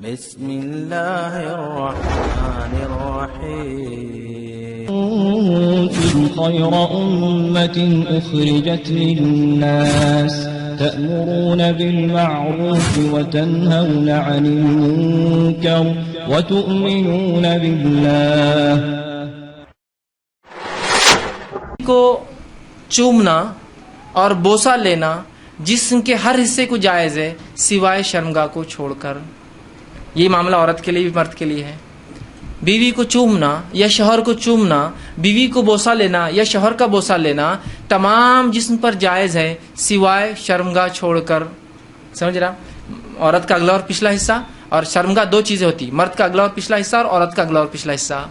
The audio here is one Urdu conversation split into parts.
بسم اللہ الرحمن الرحیم كنتم خير أمة أخرجت للناس تأمرون بالمعروف وتنهون عن المنكر وتؤمنون بالله. کو چومنا اور بوسہ لینا جسم کے ہر حصے کو جائز ہے سوائے شرمگاہ کو چھوڑ کر. یہ معاملہ عورت کے لیے بھی مرد کے لیے ہے. بیوی کو چومنا یا شوہر کو چومنا، بیوی کو بوسہ لینا یا شوہر کا بوسہ لینا تمام جسم پر جائز ہے سوائے شرمگاہ چھوڑ کر. سمجھ رہا؟ عورت کا اگلا اور پچھلا حصہ اور شرمگاہ دو چیزیں ہوتی، مرد کا اگلا اور پچھلا حصہ اور عورت کا اگلا اور پچھلا حصہ.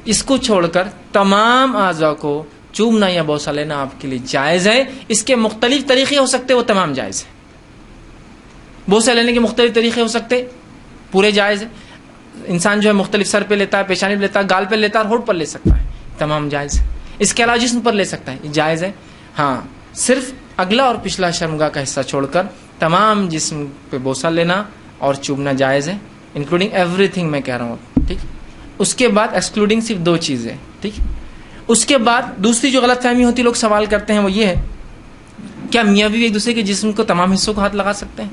اس کو چھوڑ کر تمام اعضاء کو چومنا یا بوسہ لینا آپ کے لیے جائز ہے. اس کے مختلف طریقے ہو سکتے، وہ تمام جائز ہے. بوسہ لینے کے مختلف طریقے ہو سکتے، پورے جائز ہے. انسان جو ہے مختلف سر پہ لیتا ہے، پیشانی پہ لیتا ہے، گال پہ لیتا ہے اور ہونٹ پر لے سکتا ہے، تمام جائز ہے. اس کے علاوہ جسم پر لے سکتا ہے، یہ جائز ہے. ہاں، صرف اگلا اور پچھلا شرمگاہ کا حصہ چھوڑ کر تمام جسم پہ بوسہ لینا اور چومنا جائز ہے، انکلوڈنگ ایوری تھنگ میں کہہ رہا ہوں. ٹھیک. اس کے بعد ایکسکلوڈنگ صرف دو چیزیں. ٹھیک. اس کے بعد دوسری جو غلط فہمی ہوتی، لوگ سوال کرتے ہیں، وہ یہ ہے کیا میاں بیوی ایک دوسرے کے جسم کو تمام حصوں کو ہاتھ لگا سکتے ہیں؟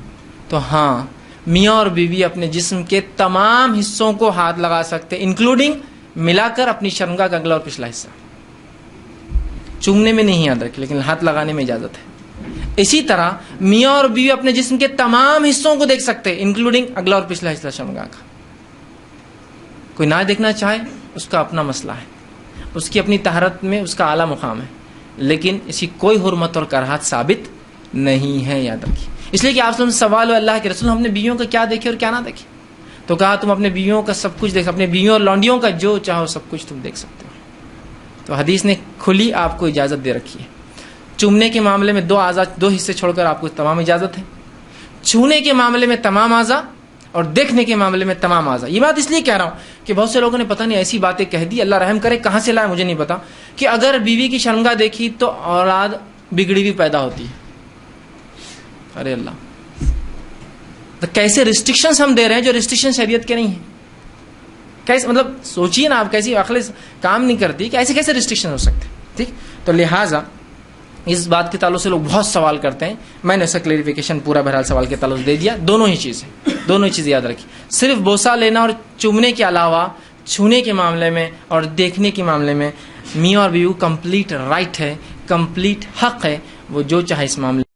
تو ہاں، میاں اور بیوی اپنے جسم کے تمام حصوں کو ہاتھ لگا سکتے ہیں، انکلوڈنگ ملا کر اپنی شرمگاہ کا اگلا اور پچھلا حصہ. چومنے میں نہیں یاد رکھے، لیکن ہاتھ لگانے میں اجازت ہے. اسی طرح میاں اور بیوی اپنے جسم کے تمام حصوں کو دیکھ سکتے ہیں، انکلوڈنگ اگلا اور پچھلا حصہ شرمگاہ کا. کوئی نہ دیکھنا چاہے اس کا اپنا مسئلہ ہے، اس کی اپنی طہارت میں اس کا اعلیٰ مقام ہے، لیکن اس کی کوئی حرمت اور کراہت ثابت نہیں ہے، یاد رکھیے. اس لیے کہ آپ سے سوال ہو اللہ کے رسول ہم نے بیویوں کا کیا دیکھے اور کیا نہ دیکھے؟ تو کہا تم اپنے بیویوں کا سب کچھ دیکھ، اپنے بیویوں اور لونڈیوں کا جو چاہو سب کچھ تم دیکھ سکتے ہو. تو حدیث نے کھلی آپ کو اجازت دے رکھی ہے. چومنے کے معاملے میں دو حصے چھوڑ کر آپ کو تمام اجازت ہے. چھونے کے معاملے میں تمام اعضاء اور دیکھنے کے معاملے میں تمام اعضاء. یہ بات اس لیے کہہ رہا ہوں کہ بہت سے لوگوں نے پتہ نہیں ایسی باتیں کہہ دی، اللہ رحم کرے کہاں سے لائے مجھے نہیں پتا، کہ اگر بیوی کی شرمگاہ دیکھی تو اولاد بگڑی ہوئی پیدا ہوتی ہے. ارے اللہ، تو کیسے ریسٹرکشنز ہم دے رہے ہیں جو ریسٹرکشن شریعت کے نہیں ہیں. کیسے، مطلب سوچیے نا آپ، کیسی عقل کام نہیں کرتی کہ ایسے کیسے ریسٹرکشن ہو سکتے. ٹھیک. تو لہٰذا اس بات کے تعلق سے لوگ بہت سوال کرتے ہیں، میں نے اس کا کلیریفیکیشن پورا بہرحال سوال کے تعلق سے دے دیا. دونوں ہی چیزیں یاد رکھیے. صرف بوسہ لینا اور چومنے کے علاوہ چھونے کے معاملے میں اور دیکھنے کے معاملے میں میاں اور بیوی کمپلیٹ رائٹ ہے، کمپلیٹ حق ہے، وہ جو چاہے اس معاملے